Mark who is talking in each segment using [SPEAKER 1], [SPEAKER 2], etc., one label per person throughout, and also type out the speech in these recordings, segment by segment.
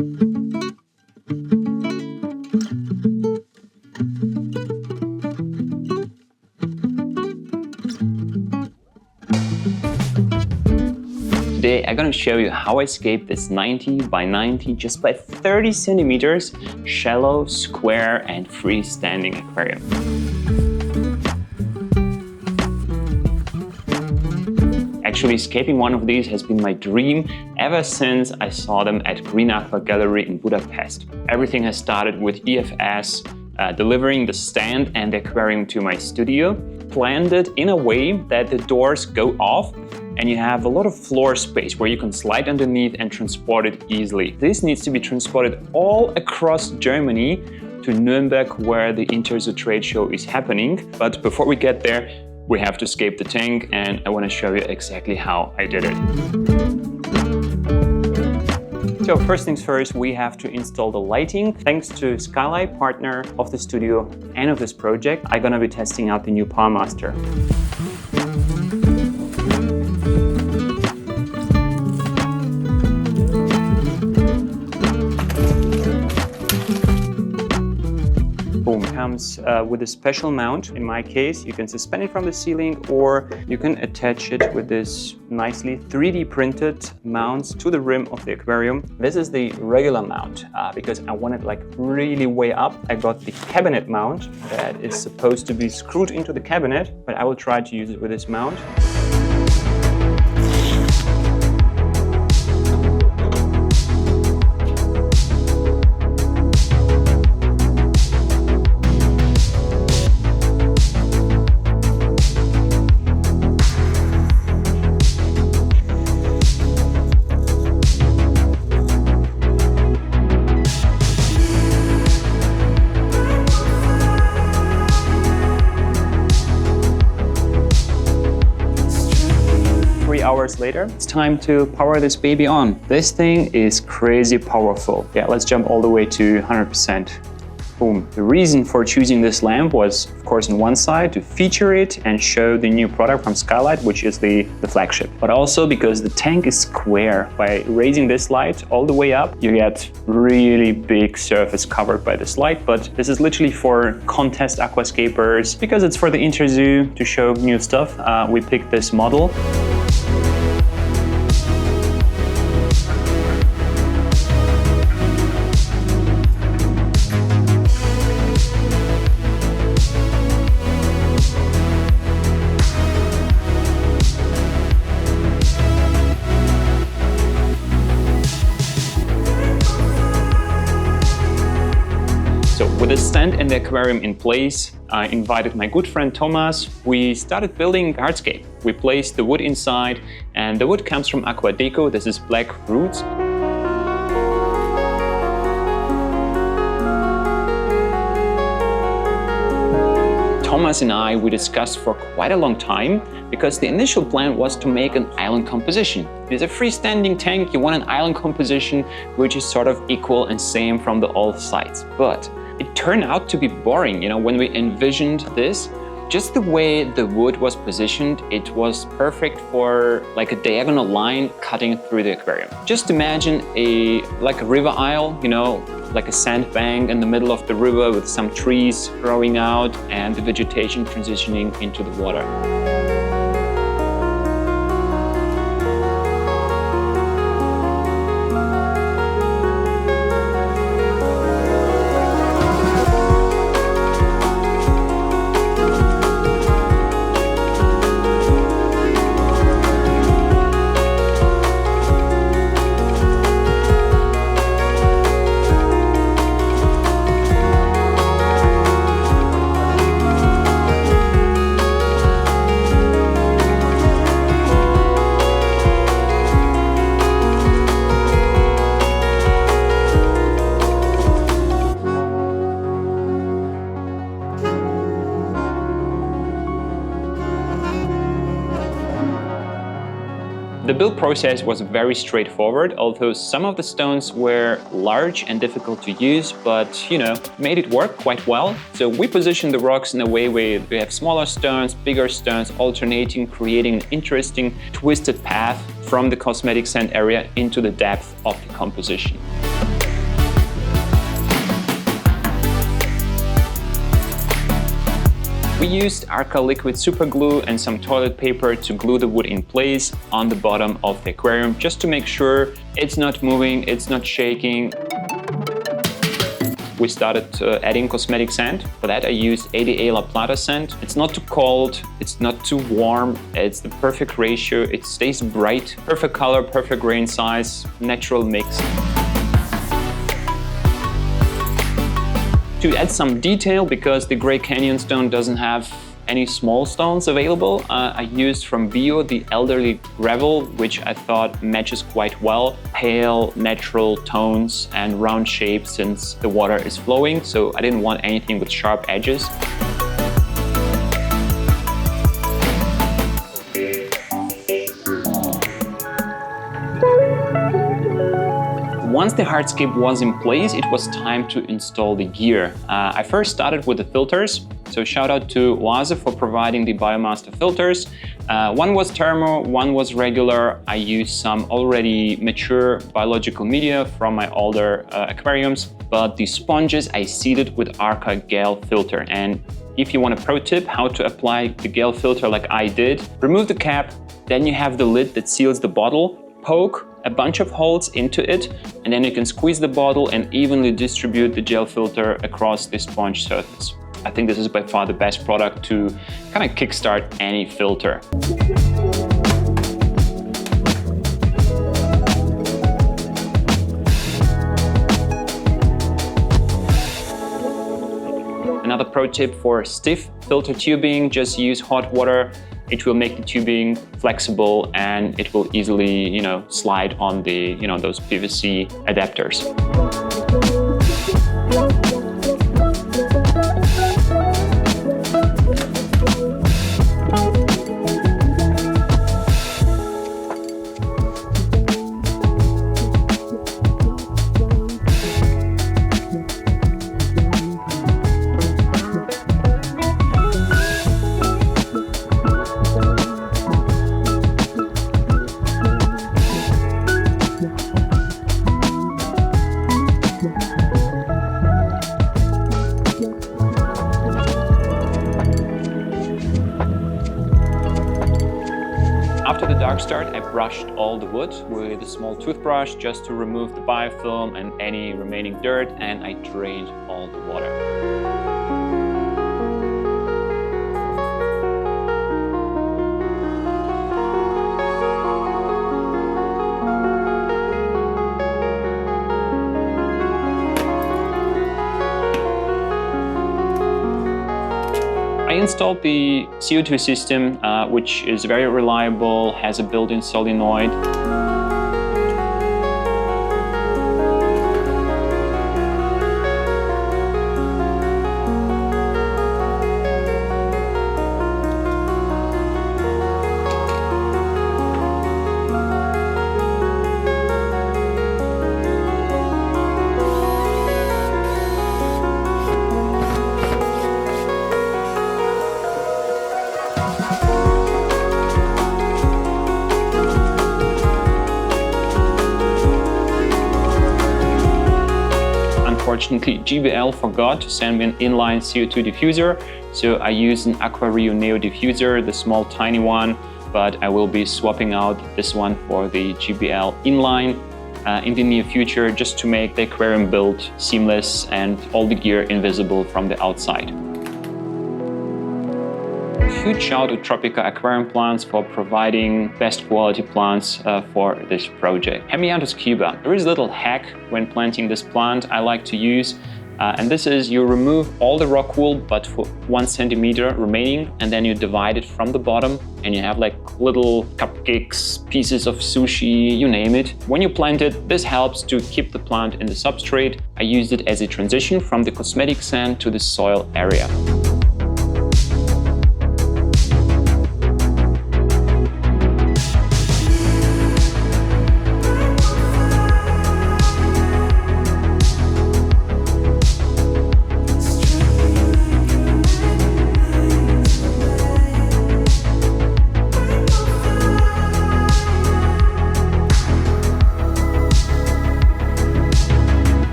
[SPEAKER 1] Today I'm going to show you how I scaped this 90 by 90 just by 30 centimeters shallow, square and freestanding aquarium. Actually, scaping one of these has been my dream ever since I saw them at Green Aqua Gallery in Budapest. Everything has started with EFS delivering the stand and the aquarium to my studio, planned it in a way that the doors go off and you have a lot of floor space where you can slide underneath and transport it easily. This needs to be transported all across Germany to Nuremberg, where the Interzoo trade show is happening. But before we get there, we have to scape the tank, and I want to show you exactly how I did it. So first things first, we have to install the lighting. Thanks to Skylight, partner of the studio and of this project, I'm gonna be testing out the new Palmaster. Boom, comes with a special mount. In my case, you can suspend it from the ceiling or you can attach it with this nicely 3D printed mounts to the rim of the aquarium. This is the regular mount because I want it like really way up. I got the cabinet mount that is supposed to be screwed into the cabinet, but I will try to use it with this mount. Hours later, it's time to power this baby on. This thing is crazy powerful. Yeah, let's jump all the way to 100%. Boom. The reason for choosing this lamp was, of course, on one side to feature it and show the new product from Skylight, which is the flagship. But also because the tank is square. By raising this light all the way up, you get really big surface covered by this light. But this is literally for contest aquascapers. Because it's for the Interzoo to show new stuff, we picked this model. With the stand and the aquarium in place, I invited my good friend Thomas. We started building Hardscape. We placed the wood inside, and the wood comes from aquadeco. This is black roots. Thomas and I, we discussed for quite a long time because the initial plan was to make an island composition. It's a freestanding tank, you want an island composition which is sort of equal and same from all sides. But it turned out to be boring, when we envisioned this. Just the way the wood was positioned, it was perfect for like a diagonal line cutting through the aquarium. Just imagine like a river aisle, like a sandbank in the middle of the river with some trees growing out and the vegetation transitioning into the water. The build process was very straightforward, although some of the stones were large and difficult to use, but made it work quite well. So we positioned the rocks in a way where we have smaller stones, bigger stones alternating, creating an interesting twisted path from the cosmetic sand area into the depth of the composition. We used Arca liquid super glue and some toilet paper to glue the wood in place on the bottom of the aquarium, just to make sure it's not moving, it's not shaking. We started adding cosmetic sand. For that I used 80A La Plata sand. It's not too cold, it's not too warm, it's the perfect ratio, it stays bright, perfect color, perfect grain size, natural mix. To add some detail, because the Grey Canyon stone doesn't have any small stones available, I used from Bio the elderly gravel, which I thought matches quite well. Pale, natural tones and round shapes since the water is flowing, so I didn't want anything with sharp edges. Once the hardscape was in place, it was time to install the gear. I first started with the filters, so shout out to Oase for providing the Biomaster filters. One was thermo, one was regular. I used some already mature biological media from my older aquariums, but the sponges I seeded with Arca Gel filter. And if you want a pro tip how to apply the Gel filter like I did, remove the cap, then you have the lid that seals the bottle, poke a bunch of holes into it, and then you can squeeze the bottle and evenly distribute the gel filter across the sponge surface. I think this is by far the best product to kind of kickstart any filter. Another pro tip for stiff filter tubing, just use hot water. It will make the tubing flexible and it will easily, slide on the, those PVC adapters. After the dark start, I brushed all the wood with a small toothbrush just to remove the biofilm and any remaining dirt, and I drained all the water. I installed the CO2 system, which is very reliable, has a built-in solenoid. Unfortunately, GBL forgot to send me an inline CO2 diffuser, so I used an Aquario Neo diffuser, the small tiny one, but I will be swapping out this one for the GBL inline in the near future, just to make the aquarium build seamless and all the gear invisible from the outside. Huge shout out to Tropica Aquarium Plants for providing best quality plants for this project. Hemianthus Cuba. There is a little hack when planting this plant I like to use, and this is you remove all the rock wool but for 1 centimeter remaining, and then you divide it from the bottom and you have like little cupcakes, pieces of sushi, you name it. When you plant it, this helps to keep the plant in the substrate. I used it as a transition from the cosmetic sand to the soil area.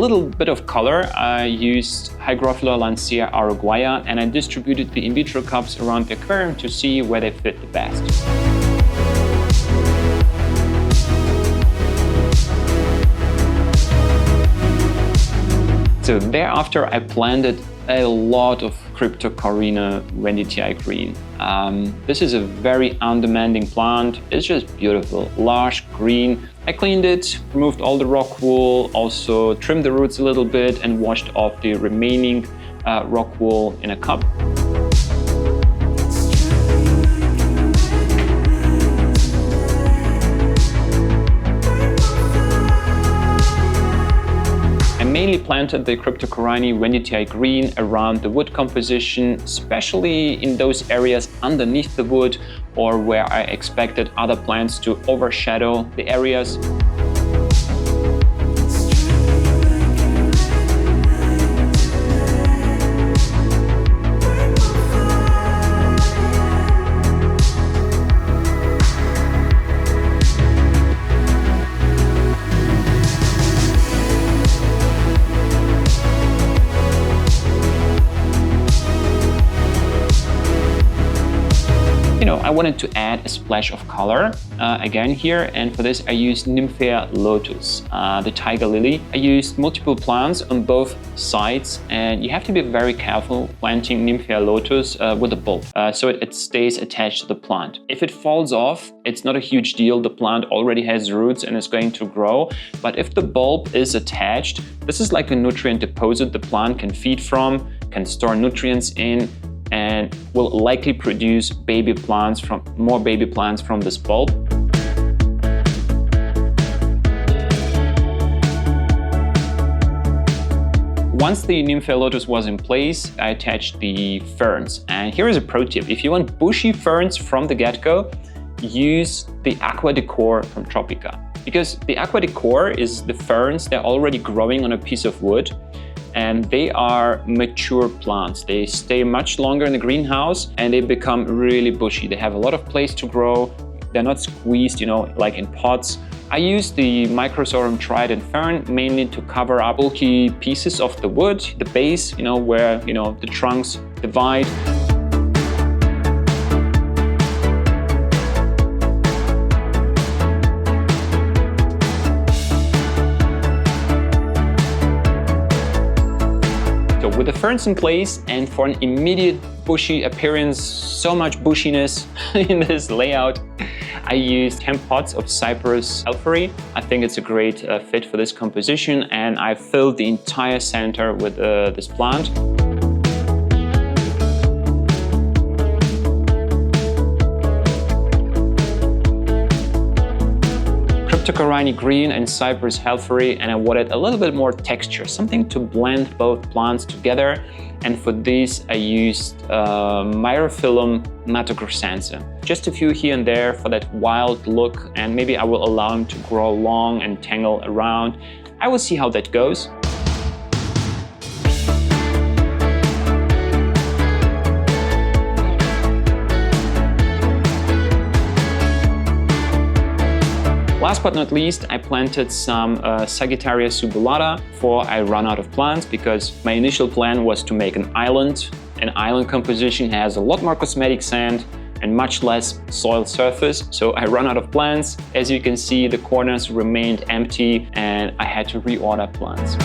[SPEAKER 1] little bit of color, I used Hygrophila, lancea, Araguaia, and I distributed the in vitro cups around the aquarium to see where they fit the best. So thereafter I planted a lot of Cryptocoryne wendtii green. This is a very undemanding plant. It's just beautiful, large green. I cleaned it, removed all the rock wool, also trimmed the roots a little bit and washed off the remaining rock wool in a cup. Mainly planted the Cryptocoryne wendtii green around the wood composition, especially in those areas underneath the wood or where I expected other plants to overshadow the areas. I wanted to add a splash of color again here, and for this I used Nymphaea lotus, the tiger lily. I used multiple plants on both sides, and you have to be very careful planting Nymphaea lotus with a bulb so it stays attached to the plant. If it falls off, it's not a huge deal. The plant already has roots and is going to grow, but if the bulb is attached, this is like a nutrient deposit the plant can feed from, can store nutrients in, and will likely produce more baby plants from this bulb. Once the Nymphaea lotus was in place, I attached the ferns. And here is a pro tip: if you want bushy ferns from the get-go, use the aquadeco from Tropica. Because the aquadeco is the ferns, they're already growing on a piece of wood, and they are mature plants. They stay much longer in the greenhouse and they become really bushy. They have a lot of place to grow. They're not squeezed, like in pots. I use the Microsorum Trident fern mainly to cover up bulky pieces of the wood, the base, where, the trunks divide. With the ferns in place and for an immediate bushy appearance, so much bushiness in this layout, I used 10 pots of Cyperus helferi. I think it's a great fit for this composition, and I filled the entire center with this plant. Cryptocoryne green and Cyperus helferi, and I wanted a little bit more texture, something to blend both plants together. And for this I used Myriophyllum mattogrossense. Just a few here and there for that wild look, and maybe I will allow them to grow long and tangle around. I will see how that goes. Last but not least, I planted some Sagittaria subulata before I run out of plants, because my initial plan was to make an island. An island composition has a lot more cosmetic sand and much less soil surface, so I ran out of plants. As you can see, the corners remained empty and I had to reorder plants.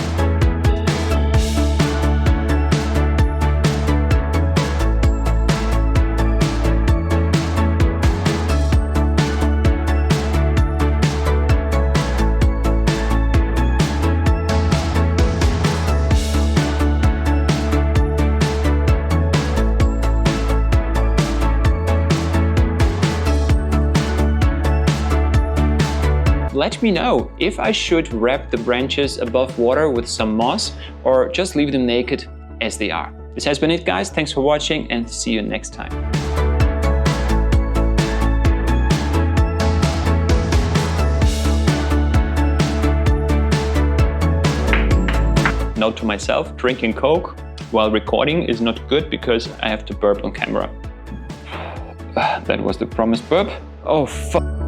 [SPEAKER 1] Let me know if I should wrap the branches above water with some moss or just leave them naked as they are. This has been it, guys. Thanks for watching and see you next time. Note to myself, drinking Coke while recording is not good because I have to burp on camera. That was the promised burp. Oh, fuck.